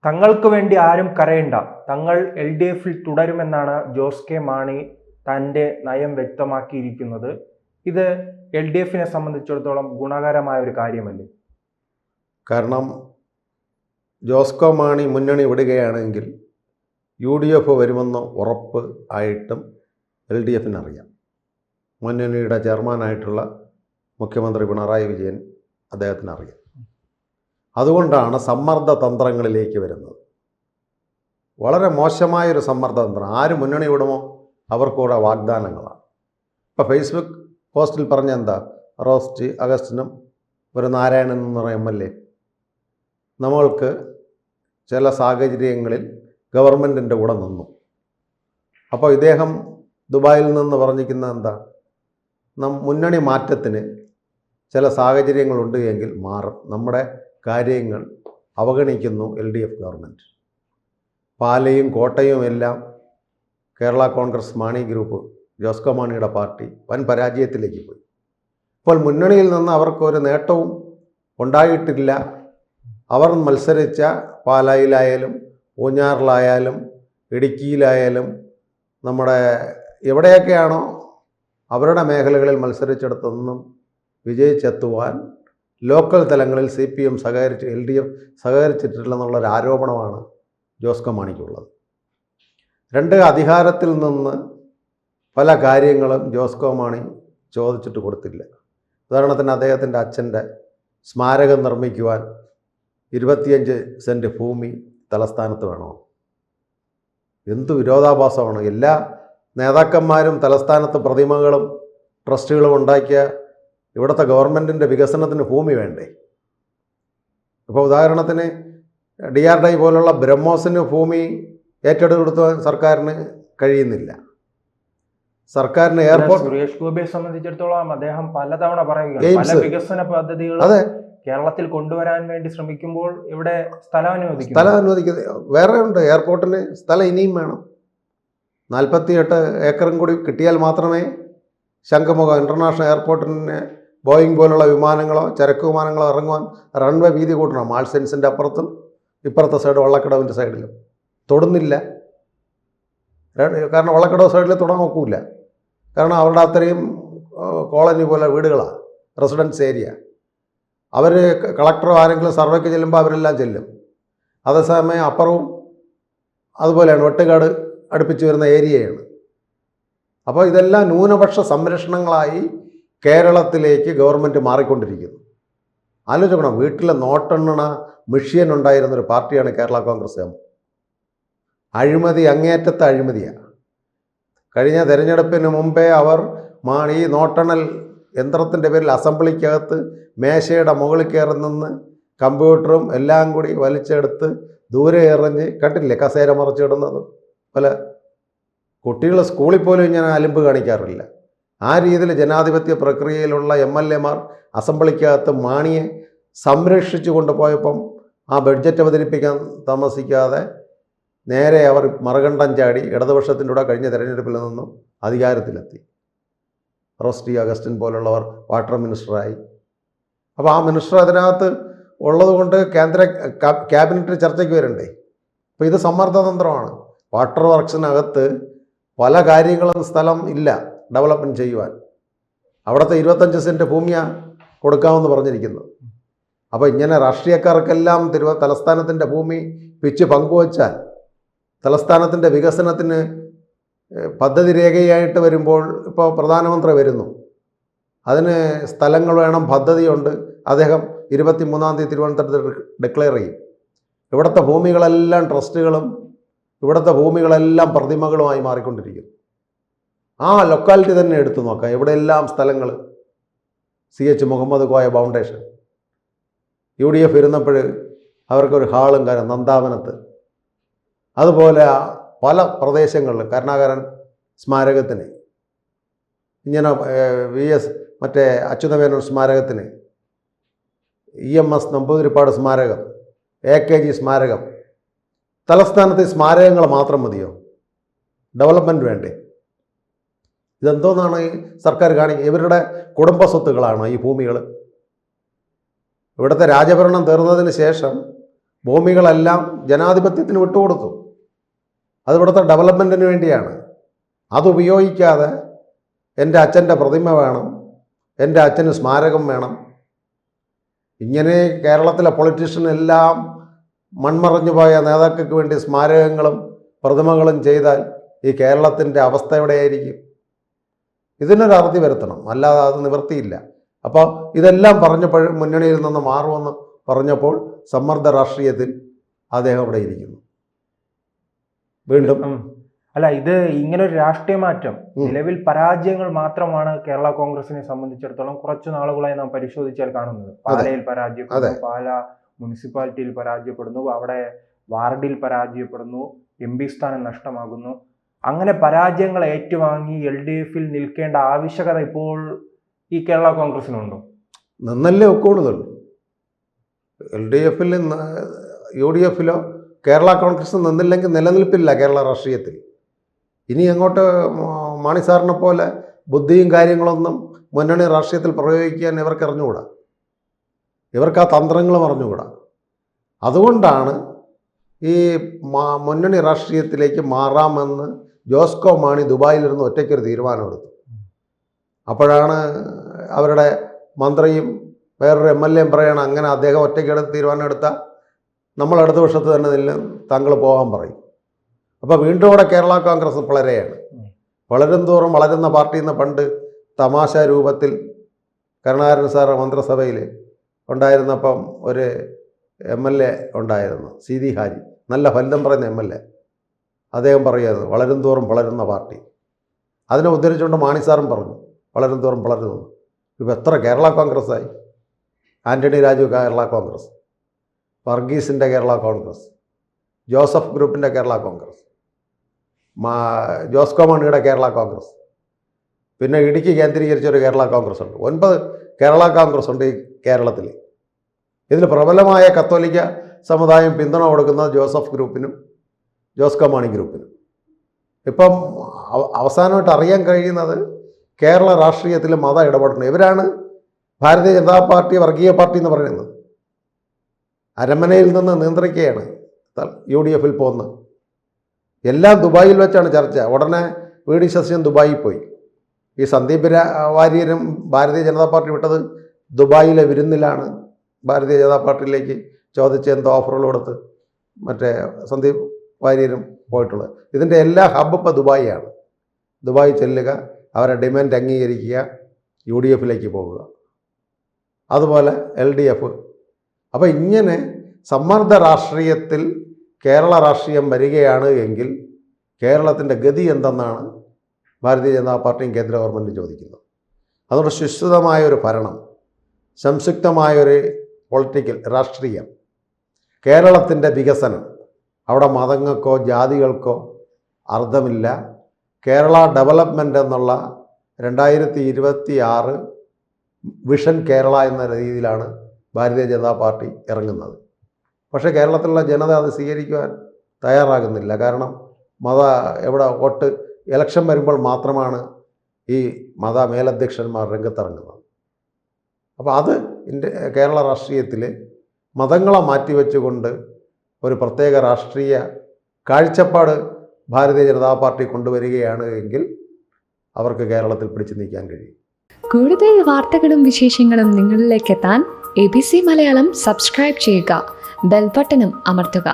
തങ്ങൾക്ക് വേണ്ടി ആരും കരയണ്ട, തങ്ങൾ LDF-ൽ തുടരുമെന്നാണ് ജോസ് കെ മാണി തൻ്റെ നയം വ്യക്തമാക്കിയിരിക്കുന്നത്. ഇത് LDF-നെ സംബന്ധിച്ചിടത്തോളം ഗുണകരമായ ഒരു കാര്യമല്ലേ? കാരണം ജോസ് കെ മാണി മുന്നണി വിടുകയാണെങ്കിൽ UDF വരുമെന്ന് ഉറപ്പ് ആയിട്ടും LDF-ന് അറിയാം. മുന്നണിയുടെ ചെയർമാനായിട്ടുള്ള മുഖ്യമന്ത്രി പിണറായി വിജയൻ അദ്ദേഹത്തിന് അറിയാം. അതുകൊണ്ടാണ് സമ്മർദ്ദ തന്ത്രങ്ങളിലേക്ക് വരുന്നത്. വളരെ മോശമായൊരു സമ്മർദ്ദ തന്ത്രം. ആര് മുന്നണി വിടുമോ അവർക്കൂടെ വാഗ്ദാനങ്ങളാണ്. ഇപ്പോൾ ഫേസ്ബുക്ക് പോസ്റ്റിൽ പറഞ്ഞ എന്താ, റോസ്റ്റ് അഗസ്റ്റിനും ഒരു നാരായണൻ എന്ന് പറയുന്ന MLA നമ്മൾക്ക് ചില സാഹചര്യങ്ങളിൽ ഗവൺമെൻറ്റിൻ്റെ കൂടെ നിന്നു. അപ്പോൾ ഇദ്ദേഹം ദുബായിൽ നിന്ന് പറഞ്ഞിരിക്കുന്ന എന്താ, മുന്നണി മാറ്റത്തിന് ചില സാഹചര്യങ്ങളുണ്ട് എങ്കിൽ മാറും, നമ്മുടെ കാര്യങ്ങൾ അവഗണിക്കുന്നു LDF ഗവൺമെൻറ്. പാലയും കോട്ടയും എല്ലാം കേരള കോൺഗ്രസ് മാണി ഗ്രൂപ്പ്, ജോസ് കെ മാണിയുടെ പാർട്ടി വൻ പരാജയത്തിലേക്ക് പോയി. ഇപ്പോൾ മുന്നണിയിൽ നിന്ന് അവർക്കൊരു നേട്ടവും ഉണ്ടായിട്ടില്ല. അവർ മത്സരിച്ച പാലായിലായാലും പൂഞ്ഞാറിലായാലും ഇടുക്കിയിലായാലും നമ്മുടെ എവിടെയൊക്കെയാണോ അവരുടെ മേഖലകളിൽ മത്സരിച്ചിടത്തൊന്നും വിജയിച്ചെത്തുവാൻ ലോക്കൽ തലങ്ങളിൽ CPM LDF സഹകരിച്ചിട്ടില്ലെന്നുള്ളൊരു ആരോപണമാണ് ജോസ് കെ മാണിക്കുള്ളത്. അധികാരത്തിൽ നിന്ന് പല കാര്യങ്ങളും ജോസ് കെ മാണി ചോദിച്ചിട്ട് കൊടുത്തില്ല. ഉദാഹരണത്തിന് അദ്ദേഹത്തിൻ്റെ അച്ഛൻ്റെ സ്മാരകം നിർമ്മിക്കുവാൻ 25 സെൻറ്റ് ഭൂമി തലസ്ഥാനത്ത് വേണോ? എന്തു വിരോധാഭാസമാണ്. എല്ലാ നേതാക്കന്മാരും തലസ്ഥാനത്ത് പ്രതിമകളും ട്രസ്റ്റുകളും ഉണ്ടാക്കിയ ഇവിടുത്തെ ഗവൺമെൻറ്റിൻ്റെ വികസനത്തിന് ഭൂമി വേണ്ടേ? ഇപ്പോൾ ഉദാഹരണത്തിന് DRDI പോലുള്ള ബ്രഹ്മോസിന് ഭൂമി ഏറ്റെടുക്കാൻ സർക്കാരിന് കഴിയുന്നില്ല. സർക്കാരിന് എയർപോർട്ട്, സുരേഷ് ഗോപിയെ സംബന്ധിച്ചിടത്തോളം അദ്ദേഹം പലതവണ പറയുകയാണ് പല വികസന പദ്ധതികൾ കേരളത്തിൽ കൊണ്ടുവരാൻ വേണ്ടി ശ്രമിക്കുമ്പോൾ ഇവിടെ സ്ഥലം അനുവദിക്കുന്നത് വേറെ ഉണ്ട്. എയർപോർട്ടിന് സ്ഥലം ഇനിയും വേണം. 48 ഏക്കറും കൂടി കിട്ടിയാൽ മാത്രമേ ശംഖുമുഖം ഇൻ്റർനാഷണൽ എയർപോർട്ടിന് ബോയിങ് പോലുള്ള വിമാനങ്ങളോ ചരക്ക് വിമാനങ്ങളോ ഇറങ്ങുവാൻ റൺവേ വീതി കൂട്ടണം. മാൾസെൻസിൻ്റെ അപ്പുറത്തും ഇപ്പുറത്തെ സൈഡ് വള്ളക്കടവിൻ്റെ സൈഡിലും തൊടുന്നില്ല. കാരണം വള്ളക്കടവ് സൈഡിൽ തൊടാൻ നോക്കൂല. കാരണം അവരുടെ അത്രയും കോളനി പോലെ വീടുകളാണ്, റെസിഡൻസ് ഏരിയ. അവർ കളക്ടറോ ആരെങ്കിലും സർവേക്ക് ചെല്ലുമ്പോൾ അവരെല്ലാം ചെല്ലും. അതേസമയം അപ്പുറവും അതുപോലെയാണ്, വെട്ടുകാട് അടുപ്പിച്ച് വരുന്ന ഏരിയയാണ്. അപ്പോൾ ഇതെല്ലാം ന്യൂനപക്ഷ സംരക്ഷണങ്ങളായി കേരളത്തിലേക്ക് ഗവൺമെൻറ് മാറിക്കൊണ്ടിരിക്കുന്നു. ആലോചിക്കണം, വീട്ടിലെ നോട്ടെണ്ണണ മെഷീൻ ഉണ്ടായിരുന്നൊരു പാർട്ടിയാണ് കേരള കോൺഗ്രസ് എം. അഴിമതി അങ്ങേയറ്റത്തെ അഴിമതിയാണ്. കഴിഞ്ഞ തെരഞ്ഞെടുപ്പിന് മുമ്പേ അവർ ഈ നോട്ടെണ്ണൽ യന്ത്രത്തിൻ്റെ പേരിൽ അസംബ്ലിക്കകത്ത് മേശയുടെ മുകളിൽ കയറി നിന്ന് കമ്പ്യൂട്ടറും എല്ലാം കൂടി വലിച്ചെടുത്ത് ദൂരെ എറിഞ്ഞ് കണ്ടില്ലേ കസേര മറിച്ചിടുന്നത് പോലെ. കുട്ടികൾ സ്കൂളിൽ പോലും ഇങ്ങനെ അലിമ്പ് കാണിക്കാറില്ല. ആ രീതിയിൽ ജനാധിപത്യ പ്രക്രിയയിലുള്ള MLA-മാർ അസംബ്ലിക്കകത്ത് മാണിയെ സംരക്ഷിച്ചു കൊണ്ടുപോയപ്പം ആ ബഡ്ജറ്റ് അവതരിപ്പിക്കാൻ താമസിക്കാതെ നേരെ അവർ മറുകണ്ഠം ചാടി ഇടതുപക്ഷത്തിൻ്റെ കൂടെ കഴിഞ്ഞ തെരഞ്ഞെടുപ്പിൽ നിന്നും അധികാരത്തിലെത്തി. റോസ്റ്റി അഗസ്റ്റിൻ പോലുള്ളവർ വാട്ടർ മിനിസ്റ്ററായി. അപ്പോൾ ആ മിനിസ്റ്റർ അതിനകത്ത് ഉള്ളതുകൊണ്ട് കേന്ദ്ര ക്യാബിനറ്റ് ചർച്ചയ്ക്ക് വരണ്ടേ? അപ്പോൾ ഇത് സമ്മർദ്ദതന്ത്രമാണ്. വാട്ടർ വർക്സിനകത്ത് പല കാര്യങ്ങളും സ്ഥലം ഇല്ല ഡെവലപ്മെൻറ്റ് ചെയ്യുവാൻ. അവിടുത്തെ 25 സെൻറ്റ് ഭൂമിയാണ് കൊടുക്കാമെന്ന് പറഞ്ഞിരിക്കുന്നത്. അപ്പോൾ ഇങ്ങനെ രാഷ്ട്രീയക്കാർക്കെല്ലാം തലസ്ഥാനത്തിൻ്റെ ഭൂമി പിച്ച് പങ്കുവച്ചാൽ തലസ്ഥാനത്തിൻ്റെ വികസനത്തിന് പദ്ധതി രേഖയായിട്ട് വരുമ്പോൾ ഇപ്പോൾ പ്രധാനമന്ത്രി വരുന്നു, അതിന് സ്ഥലങ്ങൾ വേണം, പദ്ധതിയുണ്ട്. അദ്ദേഹം 23-ാം തീയതി തിരുവനന്തപുരത്ത് ഡിക്ലെയർ ചെയ്യും. ഇവിടുത്തെ ഭൂമികളെല്ലാം ട്രസ്റ്റുകളും ഇവിടുത്തെ ഭൂമികളെല്ലാം പ്രതിമകളുമായി മാറിക്കൊണ്ടിരിക്കുന്നു. ആ ലൊക്കാലിറ്റി തന്നെ എടുത്തു നോക്കാം. എവിടെയെല്ലാം സ്ഥലങ്ങൾ CH Muhammad Koya foundation UDF ഇരുന്നപ്പോൾ അവർക്കൊരു ഹാളും കാര്യം നന്ദാവനത്ത്. അതുപോലെ പല പ്രദേശങ്ങളിൽ കരുണാകരൻ സ്മാരകത്തിന്, ഇങ്ങനെ VS മറ്റേ അച്യുതമേനോൻ സ്മാരകത്തിന്, EMS നമ്പൂതിരിപ്പാട് സ്മാരകം, AKG സ്മാരകം. തലസ്ഥാനത്ത് സ്മാരകങ്ങൾ മാത്രം മതിയോ? ഡെവലപ്മെൻറ്റ് വേണ്ടേ? ഇതെന്തോന്നാണ് ഈ സർക്കാർ കാണിക്കുക? ഇവരുടെ കുടുംബ സ്വത്തുകളാണ് ഈ ഭൂമികൾ. ഇവിടുത്തെ രാജഭരണം തീർന്നതിന് ശേഷം ഭൂമികളെല്ലാം ജനാധിപത്യത്തിന് വിട്ടുകൊടുത്തു. അത് ഇവിടുത്തെ ഡെവലപ്മെൻറ്റിന് വേണ്ടിയാണ്. അതുപയോഗിക്കാതെ എൻ്റെ അച്ഛൻ്റെ പ്രതിമ വേണം, എൻ്റെ അച്ഛന് സ്മാരകം വേണം, ഇങ്ങനെ കേരളത്തിലെ പൊളിറ്റീഷ്യനെല്ലാം മൺമറഞ്ഞു പോയ നേതാക്കൾക്ക് വേണ്ടി സ്മാരകങ്ങളും പ്രതിമകളും ചെയ്താൽ ഈ കേരളത്തിൻ്റെ അവസ്ഥ എവിടെയായിരിക്കും? ഇതിനൊരു അറുതി വരുത്തണം, അല്ലാതെ അത് നിവൃത്തിയില്ല. അപ്പോൾ ഇതെല്ലാം പറഞ്ഞപ്പോൾ മുന്നണിയിൽ നിന്ന് മാറുമെന്ന് പറഞ്ഞപ്പോൾ സമ്മർദ്ദ രാഷ്ട്രീയത്തിൽ അദ്ദേഹം അവിടെ ഇരിക്കുന്നു. വീണ്ടും അല്ല, ഇത് ഇങ്ങനൊരു രാഷ്ട്രീയ മാറ്റം നിലവിൽ പരാജയങ്ങൾ മാത്രമാണ് കേരള കോൺഗ്രസിനെ സംബന്ധിച്ചിടത്തോളം കുറച്ചു നാളുകളായി നാം പരിശോധിച്ചാൽ കാണുന്നത്. പാലയിൽ പരാജയപ്പെടുന്നു, പാല മുനിസിപ്പാലിറ്റിയിൽ പരാജയപ്പെടുന്നു, അവിടെ വാർഡിൽ പരാജയപ്പെടുന്നു, MP സ്ഥാനം നഷ്ടമാകുന്നു. അങ്ങനെ പരാജയങ്ങൾ ഏറ്റുവാങ്ങി LDF-ൽ നിൽക്കേണ്ട ആവശ്യകത ഇപ്പോൾ ഈ കേരള കോൺഗ്രസിനുണ്ടോ? നിന്നല്ലേ ഒക്കുള്ളൂ. LDF-ൽ UDF-ലോ കേരള കോൺഗ്രസ് നിന്നില്ലെങ്കിൽ നിലനിൽപ്പില്ല കേരള രാഷ്ട്രീയത്തിൽ. ഇനി അങ്ങോട്ട് മാണി സാറിനെ പോലെ ബുദ്ധിയും കാര്യങ്ങളൊന്നും മുന്നണി രാഷ്ട്രീയത്തിൽ പ്രയോഗിക്കാൻ ഇവർക്ക് അറിഞ്ഞുകൂടാ, ഇവർക്ക് ആ തന്ത്രങ്ങളും അറിഞ്ഞുകൂടാ. അതുകൊണ്ടാണ് ഈ മുന്നണി രാഷ്ട്രീയത്തിലേക്ക് മാറാമെന്ന് ജോസ്കോ മാണി ദുബായിലിരുന്ന് ഒറ്റയ്ക്കൊരു തീരുമാനമെടുത്തു. അപ്പോഴാണ് അവരുടെ മന്ത്രിയും വേറൊരു MLA-യും പറയണം, അങ്ങനെ അദ്ദേഹം ഒറ്റയ്ക്കെടുത്ത് തീരുമാനം എടുത്താൽ നമ്മൾ അടുത്ത വർഷത്ത് തന്നെ താങ്കൾ പോകാൻ പറയും. അപ്പോൾ വീണ്ടും ഇവിടെ കേരള കോൺഗ്രസ് വളരെയാണ്. വളരും തോറും വളരുന്ന പാർട്ടിയിൽ നിന്ന് പണ്ട് തമാശ രൂപത്തിൽ കരുണാകരൻ സാറ് മന്ത്രിസഭയിൽ ഉണ്ടായിരുന്നപ്പം ഒരു MLA ഉണ്ടായിരുന്നു, CD ഹാജി, നല്ല ഫലിതം പറയുന്ന MLA. അദ്ദേഹം പറയുമായിരുന്നു വളരും തോറും വളരുന്ന പാർട്ടി. അതിനെ ഉദ്ധരിച്ചുകൊണ്ട് മാണി സാറും പറഞ്ഞു വളരും തോറും വളരുന്നു. ഇപ്പോൾ എത്ര കേരള കോൺഗ്രസ്സായി? ആൻ്റണി രാജു കേരള കോൺഗ്രസ്, വർഗീസിൻ്റെ കേരള കോൺഗ്രസ്, ജോസഫ് ഗ്രൂപ്പിൻ്റെ കേരള കോൺഗ്രസ്, ജോസ്കോ മാണിയുടെ കേരള കോൺഗ്രസ്, പിന്നെ ഇടുക്കി കേന്ദ്രീകരിച്ചൊരു കേരള കോൺഗ്രസ് ഉണ്ട്. 9 കേരള കോൺഗ്രസ് ഉണ്ട് ഈ കേരളത്തിൽ. ഇതിൽ പ്രബലമായ കത്തോലിക്ക സമുദായം പിന്തുണ കൊടുക്കുന്നത് ജോസഫ് ഗ്രൂപ്പിനും ജോസ്കോ മാണി ഗ്രൂപ്പിനും. ഇപ്പം അവസാനമായിട്ട് അറിയാൻ കഴിയുന്നത് കേരള രാഷ്ട്രീയത്തിൽ മത ഇടപെടണം. ഇവരാണ് ഭാരതീയ ജനതാ പാർട്ടി വർഗീയ പാർട്ടി എന്ന് പറയുന്നത്. അരമനയിൽ നിന്ന് നിയന്ത്രിക്കുകയാണ് UDF-ൽ പോകുന്നത്. എല്ലാം ദുബായിൽ വെച്ചാണ് ചർച്ച. ഉടനെ VD ശശിയും ദുബായിൽ പോയി. ഈ സന്ദീപ് വാര്യരും ഭാരതീയ ജനതാ പാർട്ടി വിട്ടത് ദുബായിലെ വിരുന്നിലാണ്. ഭാരതീയ ജനതാ പാർട്ടിയിലേക്ക് ചോദിച്ച് എന്തോ ഓഫറുകൾ കൊടുത്ത് മറ്റേ സന്ദീപ് വാര്യരും പോയിട്ടുള്ളത്. ഇതിൻ്റെ എല്ലാ ഹബ്ബ് ഇപ്പോൾ ദുബായിയാണ്. ദുബായി ചെല്ലുക, അവരെ ഡിമാൻഡ് അംഗീകരിക്കുക, UDF-ലേക്ക് പോകുക, അതുപോലെ LDF. അപ്പോൾ ഇങ്ങനെ സമ്മർദ്ദ രാഷ്ട്രീയത്തിൽ കേരള രാഷ്ട്രീയം വരികയാണ് എങ്കിൽ കേരളത്തിൻ്റെ ഗതി എന്തെന്നാണ് ഭാരതീയ ജനതാ പാർട്ടിയും കേന്ദ്ര ഗവൺമെൻറ്റും ചോദിക്കുന്നത്. അതുകൊണ്ട് സുസ്ഥിരമായൊരു ഭരണം, സംയുക്തമായൊരു പൊളിറ്റിക്കൽ രാഷ്ട്രീയം, കേരളത്തിൻ്റെ വികസനം, അവിടെ മതങ്ങൾക്കോ ജാതികൾക്കോ അർത്ഥമില്ല. കേരള ഡെവലപ്മെൻ്റ് എന്നുള്ള 2026 വിഷൻ കേരള എന്ന രീതിയിലാണ് ഭാരതീയ ജനതാ പാർട്ടി ഇറങ്ങുന്നത്. പക്ഷേ കേരളത്തിലുള്ള ജനത അത് സ്വീകരിക്കുവാൻ തയ്യാറാകുന്നില്ല. കാരണം എവിടെ വോട്ട് ഇലക്ഷൻ വരുമ്പോൾ മാത്രമാണ് ഈ മേലധ്യക്ഷന്മാർ രംഗത്തിറങ്ങുന്നത്. അപ്പോൾ അത് കേരള രാഷ്ട്രീയത്തിൽ മതങ്ങളെ മാറ്റിവെച്ചുകൊണ്ട് ഒരു പ്രത്യേക രാഷ്ട്രീയ കാഴ്ചപ്പാട് ഭാരതീയ ജനതാ പാർട്ടി കൊണ്ടുവരികയാണ് എങ്കിൽ അവർക്ക് കേരളത്തിൽ പിടിച്ചു നീക്കാൻ കഴിയും. കൂടുതൽ വാർത്തകളും വിശേഷങ്ങളും നിങ്ങളിലേക്ക് എത്താൻ ABC മലയാളം സബ്സ്ക്രൈബ് ചെയ്യുക, ബെൽ ബട്ടണും അമർത്തുക.